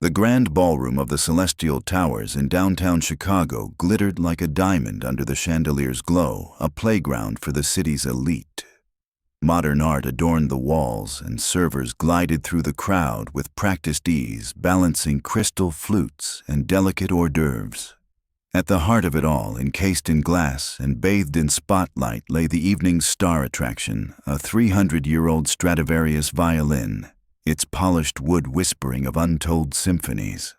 The grand ballroom of the Celestial Towers in downtown Chicago glittered like a diamond under the chandelier's glow, a playground for the city's elite. Modern art adorned the walls, and servers glided through the crowd with practiced ease, balancing crystal flutes and delicate hors d'oeuvres. At the heart of it all, encased in glass and bathed in spotlight, lay the evening's star attraction, a 300-year-old Stradivarius violin, its polished wood whispering of untold symphonies.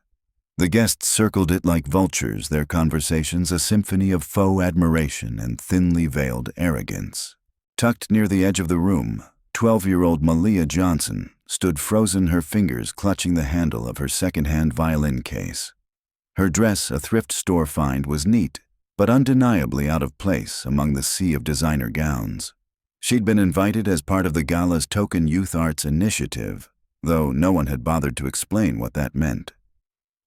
The guests circled it like vultures, their conversations a symphony of faux admiration and thinly veiled arrogance. Tucked near the edge of the room, 12-year-old Malia Johnson stood frozen, her fingers clutching the handle of her second-hand violin case. Her dress, a thrift store find, was neat, but undeniably out of place among the sea of designer gowns. She'd been invited as part of the gala's Token Youth Arts initiative, though no one had bothered to explain what that meant.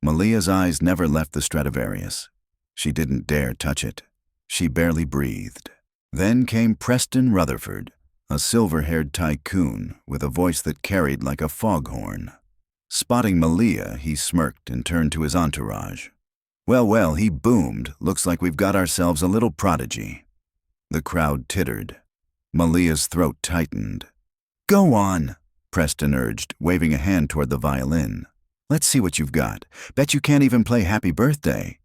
Malia's eyes never left the Stradivarius. She didn't dare touch it. She barely breathed. Then came Preston Rutherford, a silver-haired tycoon with a voice that carried like a foghorn. Spotting Malia, he smirked and turned to his entourage. Well, he boomed. Looks like we've got ourselves a little prodigy. The crowd tittered. Malia's throat tightened. Go on, Preston urged, waving a hand toward the violin. Let's see what you've got. Bet you can't even play Happy Birthday.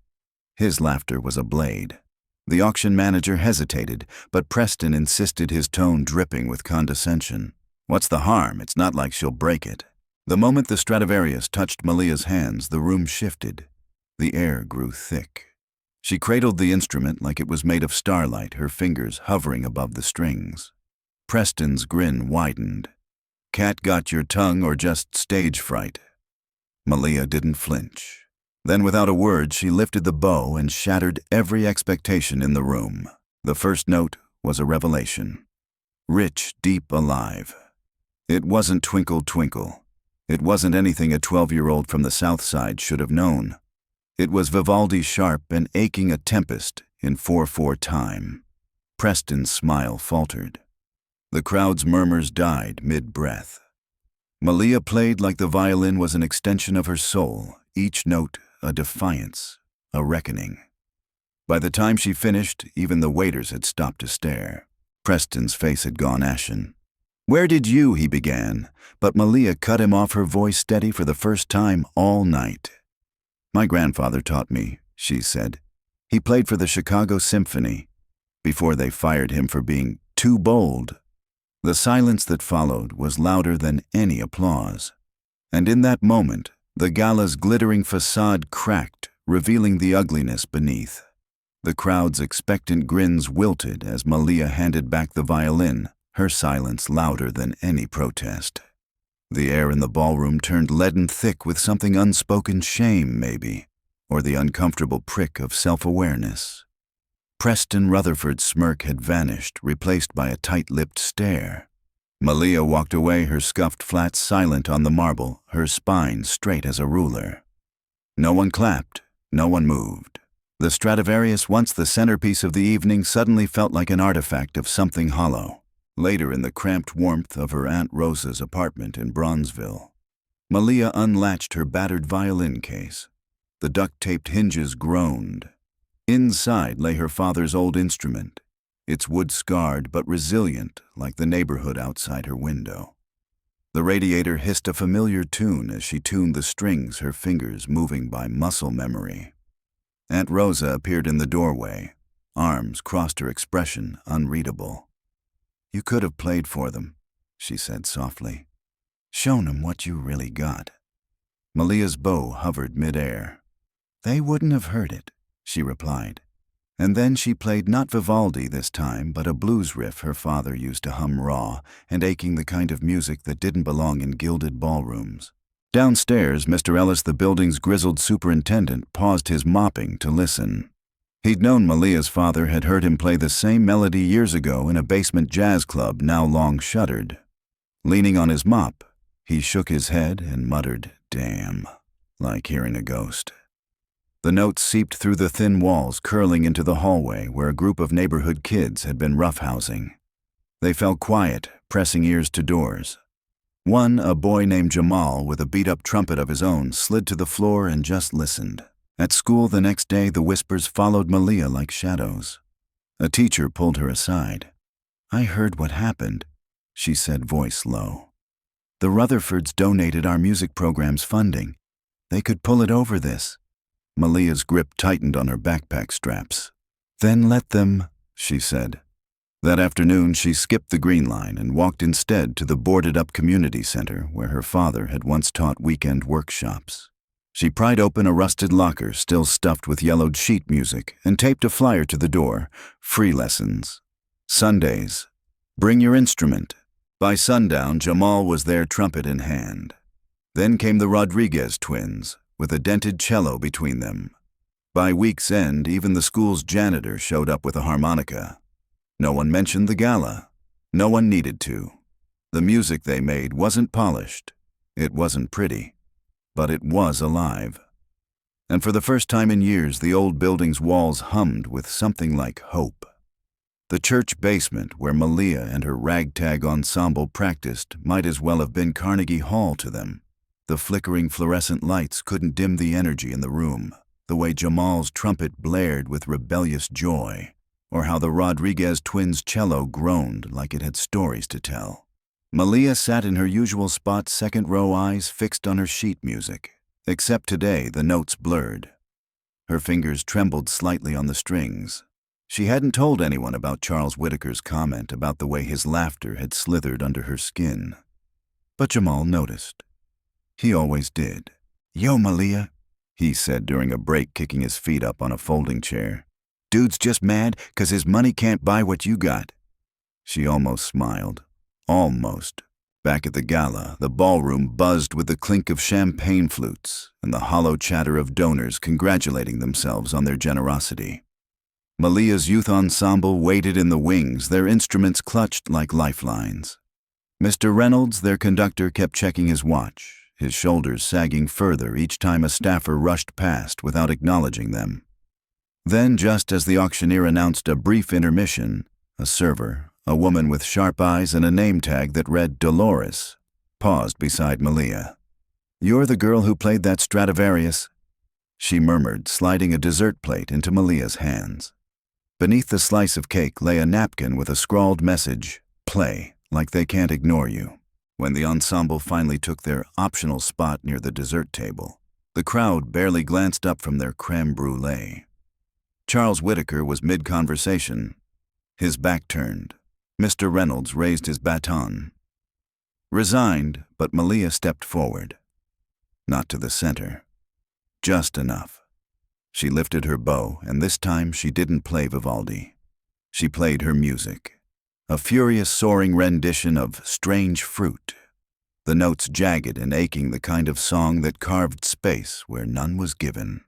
His laughter was a blade. The auction manager hesitated, but Preston insisted, his tone dripping with condescension. What's the harm? It's not like she'll break it. The moment the Stradivarius touched Malia's hands, the room shifted. The air grew thick. She cradled the instrument like it was made of starlight, her fingers hovering above the strings. Preston's grin widened. Cat got your tongue or just stage fright? Malia didn't flinch. Then, without a word, she lifted the bow and shattered every expectation in the room. The first note was a revelation. Rich, deep, alive. It wasn't Twinkle, Twinkle. It wasn't anything a 12-year-old from the South Side should have known. It was Vivaldi's sharp and aching A Tempest in 4/4 time. Preston's smile faltered. The crowd's murmurs died mid-breath. Malia played like the violin was an extension of her soul, each note a defiance, a reckoning. By the time she finished, even the waiters had stopped to stare. Preston's face had gone ashen. Where did you, he began, but Malia cut him off, her voice steady for the first time all night. My grandfather taught me, she said. He played for the Chicago Symphony, before they fired him for being too bold. The silence that followed was louder than any applause. And in that moment, the gala's glittering facade cracked, revealing the ugliness beneath. The crowd's expectant grins wilted as Malia handed back the violin, her silence louder than any protest. The air in the ballroom turned leaden thick with something unspoken, shame maybe, or the uncomfortable prick of self-awareness. Preston Rutherford's smirk had vanished, replaced by a tight-lipped stare. Malia walked away, her scuffed flat silent on the marble, her spine straight as a ruler. No one clapped, no one moved. The Stradivarius, once the centerpiece of the evening, suddenly felt like an artifact of something hollow. Later, in the cramped warmth of her Aunt Rosa's apartment in Bronzeville, Malia unlatched her battered violin case. The duct-taped hinges groaned. Inside lay her father's old instrument, its wood scarred but resilient like the neighborhood outside her window. The radiator hissed a familiar tune as she tuned the strings, her fingers moving by muscle memory. Aunt Rosa appeared in the doorway, arms crossed, her expression unreadable. You could have played for them, she said softly. Shown them what you really got. Malia's bow hovered mid-air. They wouldn't have heard it, she replied. And then she played not Vivaldi this time, but a blues riff her father used to hum raw and aching, the kind of music that didn't belong in gilded ballrooms. Downstairs, Mr. Ellis, the building's grizzled superintendent, paused his mopping to listen. He'd known Malia's father had heard him play the same melody years ago in a basement jazz club now long shuttered. Leaning on his mop, he shook his head and muttered, "Damn," like hearing a ghost. The notes seeped through the thin walls, curling into the hallway where a group of neighborhood kids had been roughhousing. They fell quiet, pressing ears to doors. One, a boy named Jamal with a beat-up trumpet of his own, slid to the floor and just listened. At school the next day, the whispers followed Malia like shadows. A teacher pulled her aside. "I heard what happened," she said, voice low. "The Rutherfords donated our music program's funding. They could pull it over this." Malia's grip tightened on her backpack straps. "Then let them," she said. That afternoon, she skipped the Green Line and walked instead to the boarded-up community center where her father had once taught weekend workshops. She pried open a rusted locker still stuffed with yellowed sheet music and taped a flyer to the door. Free lessons. Sundays. Bring your instrument. By sundown, Jamal was there, trumpet in hand. Then came the Rodriguez twins, with a dented cello between them. By week's end, even the school's janitor showed up with a harmonica. No one mentioned the gala. No one needed to. The music they made wasn't polished. It wasn't pretty. But it was alive. And for the first time in years, the old building's walls hummed with something like hope. The church basement, where Malia and her ragtag ensemble practiced, might as well have been Carnegie Hall to them. The flickering fluorescent lights couldn't dim the energy in the room, the way Jamal's trumpet blared with rebellious joy, or how the Rodriguez twins' cello groaned like it had stories to tell. Malia sat in her usual spot, second row, eyes fixed on her sheet music, except today the notes blurred. Her fingers trembled slightly on the strings. She hadn't told anyone about Charles Whitaker's comment about the way his laughter had slithered under her skin. But Jamal noticed. He always did. "Yo, Malia," he said during a break, kicking his feet up on a folding chair. "Dude's just mad 'cause his money can't buy what you got." She almost smiled. Almost. Back at the gala, the ballroom buzzed with the clink of champagne flutes and the hollow chatter of donors congratulating themselves on their generosity. Malia's youth ensemble waited in the wings, their instruments clutched like lifelines. Mr. Reynolds, their conductor, kept checking his watch, his shoulders sagging further each time a staffer rushed past without acknowledging them. Then, just as the auctioneer announced a brief intermission, a server, a woman with sharp eyes and a name tag that read Dolores, paused beside Malia. "You're the girl who played that Stradivarius?" she murmured, sliding a dessert plate into Malia's hands. Beneath the slice of cake lay a napkin with a scrawled message, "Play, like they can't ignore you." When the ensemble finally took their optional spot near the dessert table, the crowd barely glanced up from their crème brûlée. Charles Whitaker was mid-conversation, his back turned. Mr. Reynolds raised his baton. Resigned, but Malia stepped forward. Not to the center. Just enough. She lifted her bow, and this time she didn't play Vivaldi. She played her music. A furious, soaring rendition of Strange Fruit. The notes jagged and aching, the kind of song that carved space where none was given.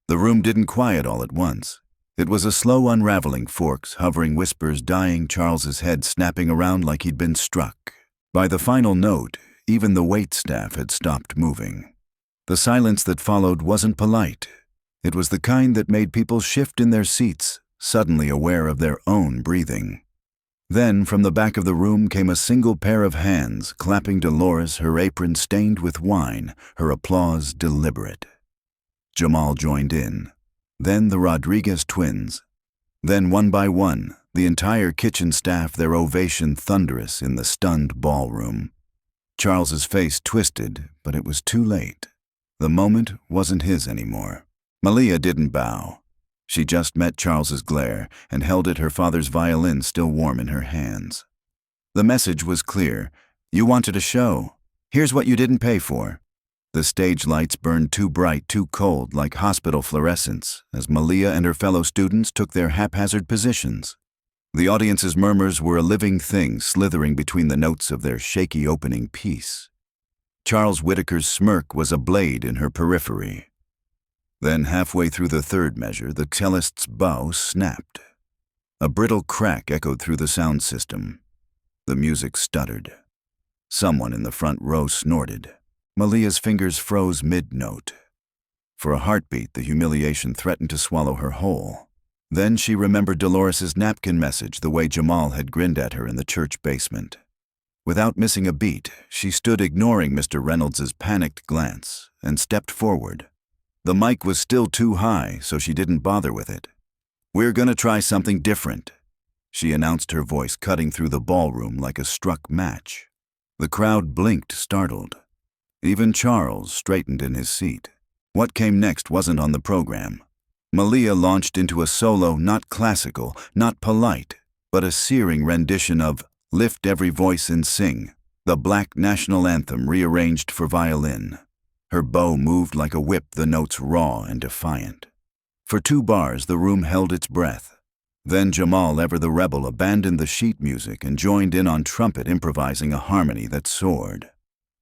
The room didn't quiet all at once. It was a slow unraveling, forks, hovering whispers dying, Charles's head snapping around like he'd been struck. By the final note, even the wait staff had stopped moving. The silence that followed wasn't polite. It was the kind that made people shift in their seats, suddenly aware of their own breathing. Then, from the back of the room came a single pair of hands, clapping Dolores, her apron stained with wine, her applause deliberate. Jamal joined in. Then the Rodriguez twins. Then, one by one, the entire kitchen staff, their ovation thunderous in the stunned ballroom. Charles's face twisted, but it was too late. The moment wasn't his anymore. Malia didn't bow. She just met Charles's glare and held it, her father's violin still warm in her hands. The message was clear. You wanted a show. Here's what you didn't pay for. The stage lights burned too bright, too cold, like hospital fluorescence, as Malia and her fellow students took their haphazard positions. The audience's murmurs were a living thing slithering between the notes of their shaky opening piece. Charles Whitaker's smirk was a blade in her periphery. Then, halfway through the third measure, the cellist's bow snapped. A brittle crack echoed through the sound system. The music stuttered. Someone in the front row snorted. Malia's fingers froze mid-note. For a heartbeat, the humiliation threatened to swallow her whole. Then she remembered Dolores's napkin message, the way Jamal had grinned at her in the church basement. Without missing a beat, she stood ignoring Mr. Reynolds's panicked glance and stepped forward. The mic was still too high, so she didn't bother with it. "We're gonna try something different," she announced, her voice cutting through the ballroom like a struck match. The crowd blinked, startled. Even Charles straightened in his seat. What came next wasn't on the program. Malia launched into a solo, not classical, not polite, but a searing rendition of "Lift Every Voice and Sing," the Black national anthem rearranged for violin. Her bow moved like a whip, the notes raw and defiant. For 2 bars, the room held its breath. Then Jamal, ever the rebel, abandoned the sheet music and joined in on trumpet, improvising a harmony that soared.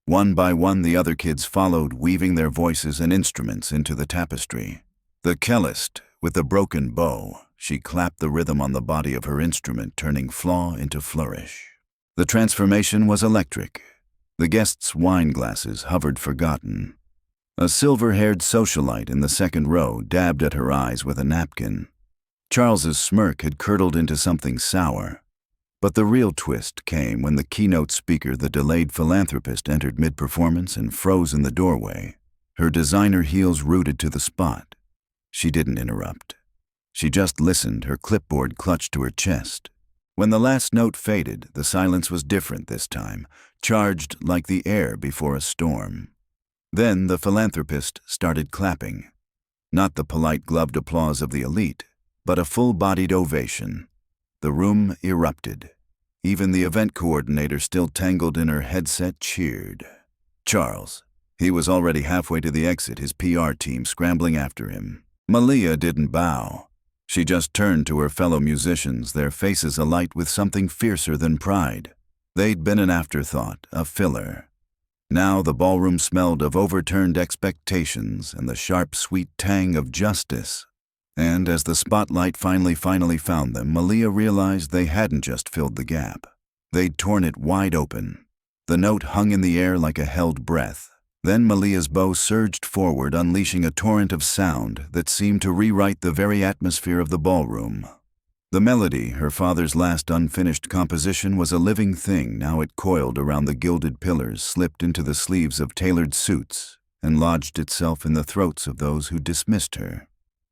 One by one, the other kids followed, weaving their voices and instruments into the tapestry. The cellist, with the broken bow, she clapped the rhythm on the body of her instrument, turning flaw into flourish. The transformation was electric. The guests' wine glasses hovered forgotten. A silver-haired socialite in the second row dabbed at her eyes with a napkin. Charles's smirk had curdled into something sour. But the real twist came when the keynote speaker, the delayed philanthropist, entered mid-performance and froze in the doorway, her designer heels rooted to the spot. She didn't interrupt. She just listened, her clipboard clutched to her chest. When the last note faded, the silence was different this time, charged like the air before a storm. Then the philanthropist started clapping. Not the polite gloved applause of the elite, but a full-bodied ovation. The room erupted. Even the event coordinator, still tangled in her headset, cheered. Charles. He was already halfway to the exit, his PR team scrambling after him. Malia didn't bow. She just turned to her fellow musicians, their faces alight with something fiercer than pride. They'd been an afterthought, a filler. Now the ballroom smelled of overturned expectations and the sharp, sweet tang of justice. And as the spotlight finally found them, Malia realized they hadn't just filled the gap. They'd torn it wide open. The note hung in the air like a held breath. Then Malia's bow surged forward, unleashing a torrent of sound that seemed to rewrite the very atmosphere of the ballroom. The melody, her father's last unfinished composition, was a living thing. Now it coiled around the gilded pillars, slipped into the sleeves of tailored suits, and lodged itself in the throats of those who dismissed her.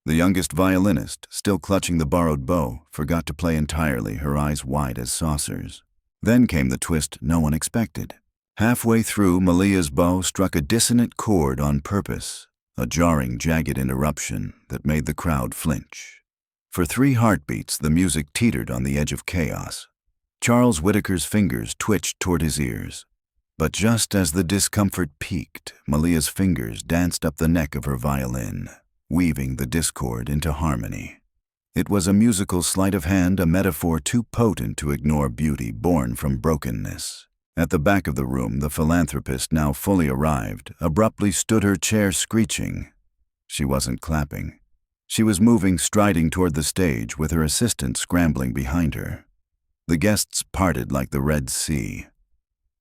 The youngest violinist, still clutching the borrowed bow, forgot to play entirely, her eyes wide as saucers. Then came the twist no one expected. Halfway through, Malia's bow struck a dissonant chord on purpose, a jarring, jagged interruption that made the crowd flinch. For 3 heartbeats, the music teetered on the edge of chaos. Charles Whitaker's fingers twitched toward his ears. But just as the discomfort peaked, Malia's fingers danced up the neck of her violin, weaving the discord into harmony. It was a musical sleight of hand, a metaphor too potent to ignore beauty born from brokenness. At the back of the room, the philanthropist, now fully arrived, abruptly stood, her chair screeching. She wasn't clapping. She was moving, striding toward the stage, with her assistant scrambling behind her. The guests parted like the Red Sea.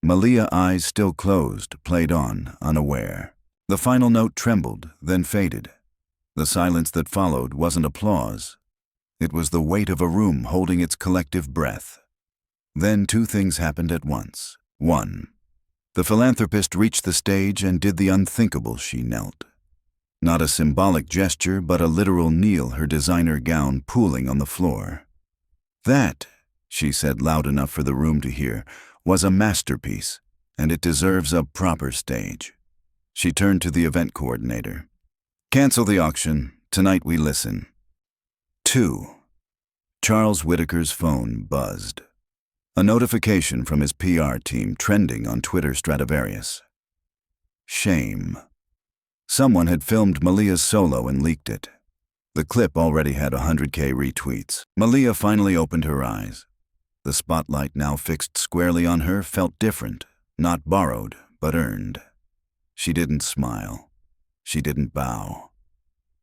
Malia, eyes still closed, played on, unaware. The final note trembled, then faded. The silence that followed wasn't applause. It was the weight of a room holding its collective breath. Then 2 things happened at once. 1. The philanthropist reached the stage and did the unthinkable. She knelt. Not a symbolic gesture, but a literal kneel, her designer gown pooling on the floor. "That," she said loud enough for the room to hear, "was a masterpiece, and it deserves a proper stage." She turned to the event coordinator. "Cancel the auction. Tonight we listen." 2. Charles Whitaker's phone buzzed. A notification from his PR team, trending on Twitter. Stradivarius. Shame. Someone had filmed Malia's solo and leaked it. The clip already had 100K retweets. Malia finally opened her eyes. The spotlight, now fixed squarely on her, felt different, not borrowed, but earned. She didn't smile. She didn't bow.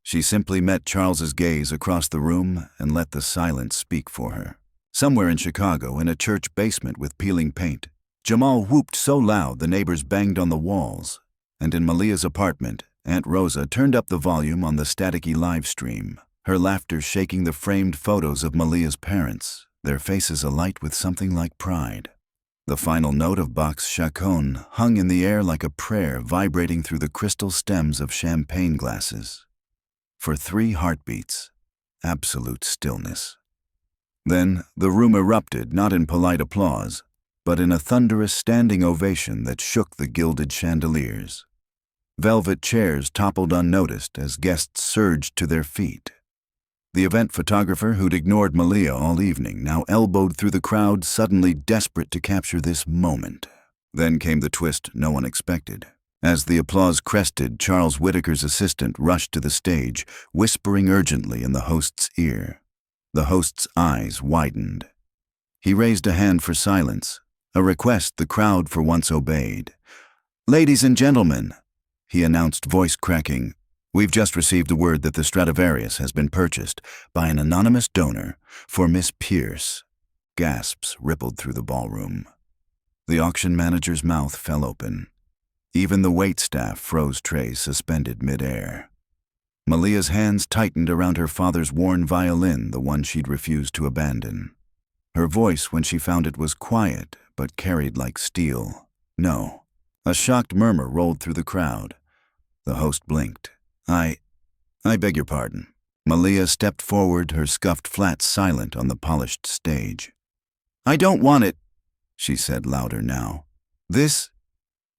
She simply met Charles's gaze across the room and let the silence speak for her. Somewhere in Chicago, in a church basement with peeling paint, Jamal whooped so loud the neighbors banged on the walls. And in Malia's apartment, Aunt Rosa turned up the volume on the staticky live stream, her laughter shaking the framed photos of Malia's parents, their faces alight with something like pride. The final note of Bach's chaconne hung in the air like a prayer vibrating through the crystal stems of champagne glasses. For 3 heartbeats, absolute stillness. Then the room erupted, not in polite applause, but in a thunderous standing ovation that shook the gilded chandeliers. Velvet chairs toppled unnoticed as guests surged to their feet. The event photographer who'd ignored Malia all evening now elbowed through the crowd, suddenly desperate to capture this moment. Then came the twist no one expected. As the applause crested, Charles Whitaker's assistant rushed to the stage, whispering urgently in the host's ear. The host's eyes widened. He raised a hand for silence, a request the crowd for once obeyed. "Ladies and gentlemen," he announced, voice cracking, "we've just received the word that the Stradivarius has been purchased by an anonymous donor for Miss Pierce." Gasps rippled through the ballroom. The auction manager's mouth fell open. Even the waitstaff froze trays suspended mid-air. Malia's hands tightened around her father's worn violin, the one she'd refused to abandon. Her voice, when she found it, was quiet, but carried like steel. "No." A shocked murmur rolled through the crowd. The host blinked. I beg your pardon." Malia stepped forward, her scuffed flats silent on the polished stage. "I don't want it," she said louder now. "This—"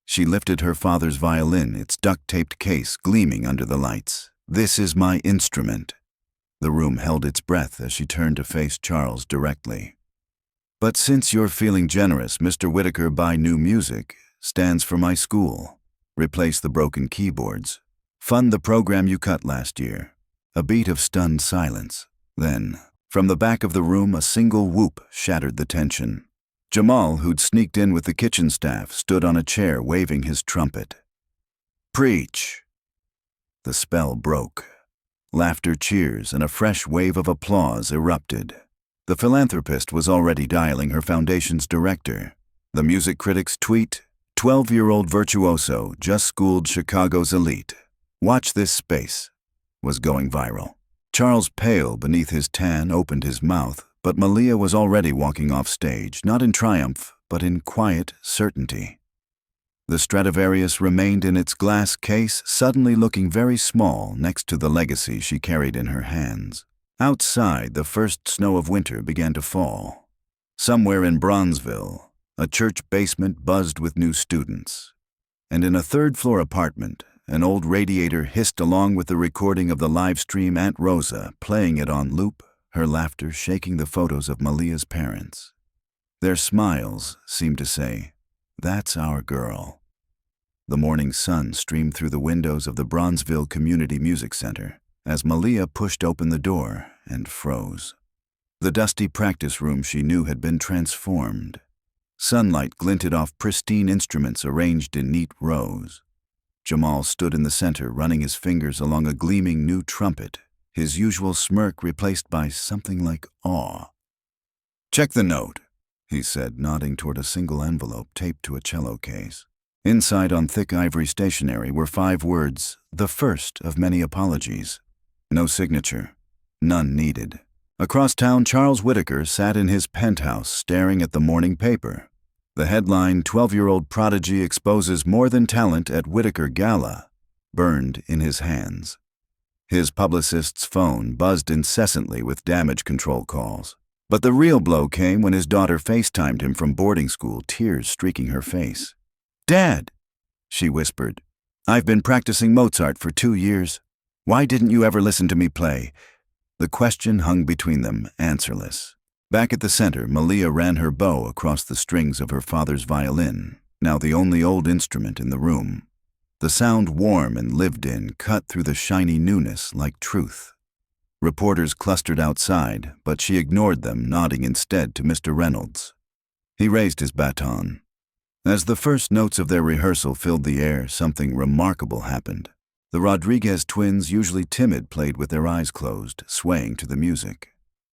She lifted her father's violin, its duct-taped case gleaming under the lights. "This is my instrument." The room held its breath as she turned to face Charles directly. "But since you're feeling generous, Mr. Whitaker, buy new music. Stands for my school. Replace the broken keyboards. Fund the program you cut last year." A beat of stunned silence. Then, from the back of the room, a single whoop shattered the tension. Jamal, who'd sneaked in with the kitchen staff, stood on a chair waving his trumpet. "Preach!" The spell broke. Laughter, cheers, and a fresh wave of applause erupted. The philanthropist was already dialing her foundation's director. The music critics tweet, "12-year-old virtuoso just schooled Chicago's elite. Watch this space," was going viral. Charles, pale beneath his tan, opened his mouth, but Malia was already walking off stage, not in triumph, but in quiet certainty. The Stradivarius remained in its glass case, suddenly looking very small next to the legacy she carried in her hands. Outside, the first snow of winter began to fall. Somewhere in Bronzeville, a church basement buzzed with new students. And in a third-floor apartment, an old radiator hissed along with the recording of the live stream Aunt Rosa, playing it on loop, her laughter shaking the photos of Malia's parents. Their smiles seemed to say, "That's our girl." The morning sun streamed through the windows of the Bronzeville Community Music Center as Malia pushed open the door and froze. The dusty practice room she knew had been transformed. Sunlight glinted off pristine instruments arranged in neat rows. Jamal stood in the center, running his fingers along a gleaming new trumpet, his usual smirk replaced by something like awe. "Check the note," he said, nodding toward a single envelope taped to a cello case. Inside, on thick ivory stationery, were 5 words, the first of many apologies. No signature. None needed. Across town, Charles Whitaker sat in his penthouse staring at the morning paper. The headline, "12-year-old Prodigy exposes more than talent at Whitaker Gala," burned in his hands. His publicist's phone buzzed incessantly with damage control calls. But the real blow came when his daughter FaceTimed him from boarding school, tears streaking her face. "Dad," she whispered, "I've been practicing Mozart for 2 years. Why didn't you ever listen to me play?" The question hung between them, answerless. Back at the center, Malia ran her bow across the strings of her father's violin, now the only old instrument in the room. The sound, warm and lived in, cut through the shiny newness like truth. Reporters clustered outside, but she ignored them, nodding instead to Mr. Reynolds. He raised his baton. As the first notes of their rehearsal filled the air, something remarkable happened. The Rodriguez twins, usually timid, played with their eyes closed, swaying to the music.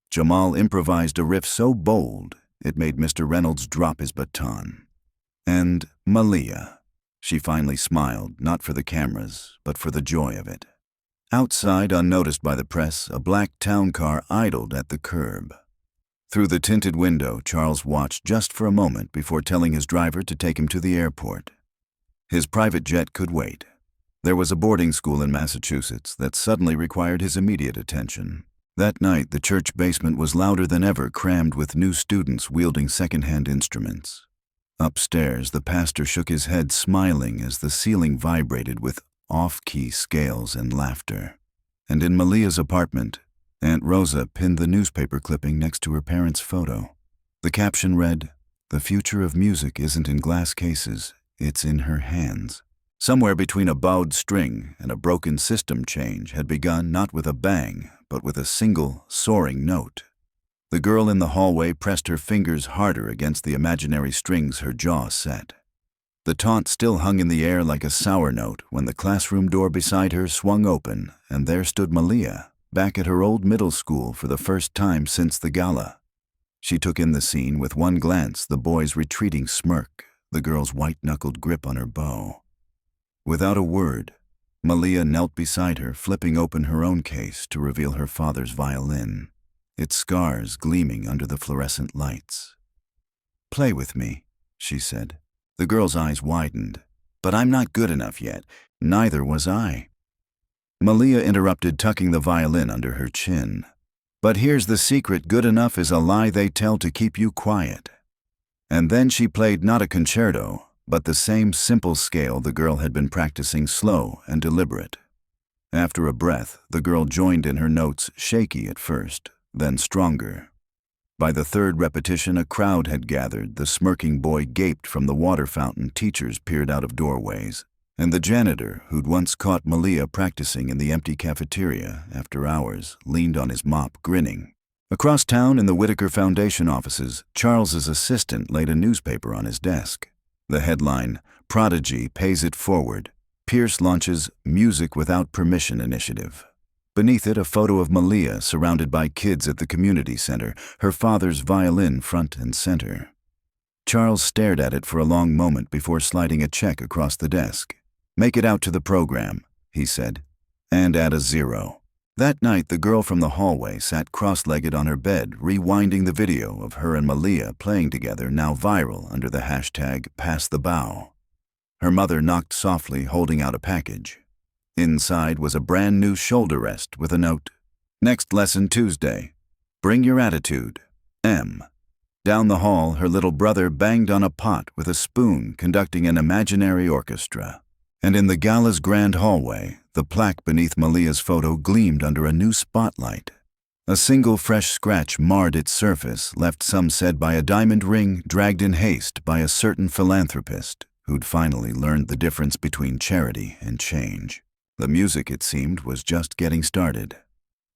Jamal improvised a riff so bold, it made Mr. Reynolds drop his baton. And Malia. She finally smiled, not for the cameras, but for the joy of it. Outside, unnoticed by the press, a black town car idled at the curb. Through the tinted window, Charles watched just for a moment before telling his driver to take him to the airport. His private jet could wait. There was a boarding school in Massachusetts that suddenly required his immediate attention. That night, the church basement was louder than ever, crammed with new students wielding second-hand instruments. Upstairs, the pastor shook his head, smiling as the ceiling vibrated with off-key scales and laughter. And in Malia's apartment, Aunt Rosa pinned the newspaper clipping next to her parents' photo. The caption read, "The future of music isn't in glass cases, it's in her hands." Somewhere between a bowed string and a broken system change had begun not with a bang, but with a single, soaring note. The girl in the hallway pressed her fingers harder against the imaginary strings, her jaw set. The taunt still hung in the air like a sour note when the classroom door beside her swung open, and there stood Malia, back at her old middle school for the first time since the gala. She took in the scene with one glance, the boy's retreating smirk, the girl's white-knuckled grip on her bow. Without a word, Malia knelt beside her, flipping open her own case to reveal her father's violin, its scars gleaming under the fluorescent lights. "Play with me," she said. The girl's eyes widened. "But I'm not good enough yet." "Neither was I." Malia interrupted, tucking the violin under her chin. "But here's the secret, good enough is a lie they tell to keep you quiet." And then she played not a concerto, but the same simple scale the girl had been practicing, slow and deliberate. After a breath, the girl joined in her notes, shaky at first, then stronger. By the third repetition, a crowd had gathered. The smirking boy gaped from the water fountain, teachers peered out of doorways, and the janitor, who'd once caught Malia practicing in the empty cafeteria after hours, leaned on his mop, grinning. Across town in the Whitaker Foundation offices, Charles's assistant laid a newspaper on his desk. The headline, "Prodigy Pays It Forward. Pierce launches Music Without Permission Initiative." Beneath it, a photo of Malia surrounded by kids at the community center, her father's violin front and center. Charles stared at it for a long moment before sliding a check across the desk. "Make it out to the program," he said, "and add a 0. That night, the girl from the hallway sat cross-legged on her bed, rewinding the video of her and Malia playing together, now viral under the hashtag #PassTheBow. Her mother knocked softly, holding out a package. Inside was a brand new shoulder rest with a note. "Next lesson Tuesday. Bring your attitude. M." Down the hall, her little brother banged on a pot with a spoon, conducting an imaginary orchestra. And in the gala's grand hallway, the plaque beneath Malia's photo gleamed under a new spotlight. A single fresh scratch marred its surface, left, some said, by a diamond ring dragged in haste by a certain philanthropist who'd finally learned the difference between charity and change. The music, it seemed, was just getting started.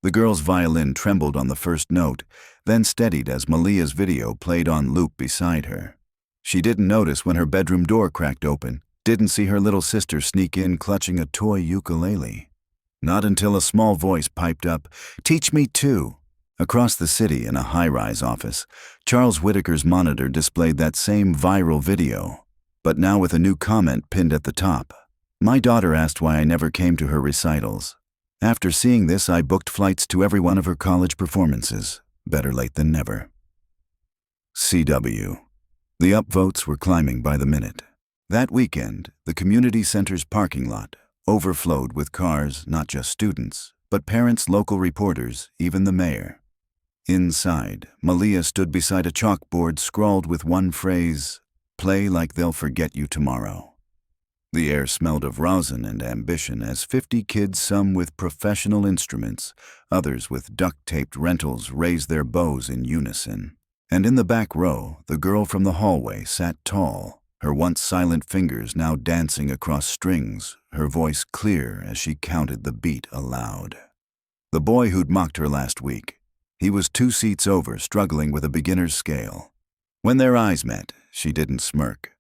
The girl's violin trembled on the first note, then steadied as Malia's video played on loop beside her. She didn't notice when her bedroom door cracked open, didn't see her little sister sneak in clutching a toy ukulele. Not until a small voice piped up, "Teach me too." Across the city, in a high-rise office, Charles Whitaker's monitor displayed that same viral video, but now with a new comment pinned at the top. "My daughter asked why I never came to her recitals. After seeing this, I booked flights to every one of her college performances. Better late than never." CW. The upvotes were climbing by the minute. That weekend, the community center's parking lot overflowed with cars, not just students, but parents, local reporters, even the mayor. Inside, Malia stood beside a chalkboard scrawled with one phrase, "Play like they'll forget you tomorrow." The air smelled of rosin and ambition as 50 kids, some with professional instruments, others with duct-taped rentals, raised their bows in unison. And in the back row, the girl from the hallway sat tall, her once silent fingers now dancing across strings, her voice clear as she counted the beat aloud. The boy who'd mocked her last week, he was 2 seats over, struggling with a beginner's scale. When their eyes met, she didn't smirk.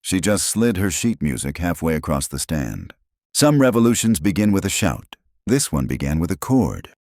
She just slid her sheet music halfway across the stand. Some revolutions begin with a shout. This one began with a chord.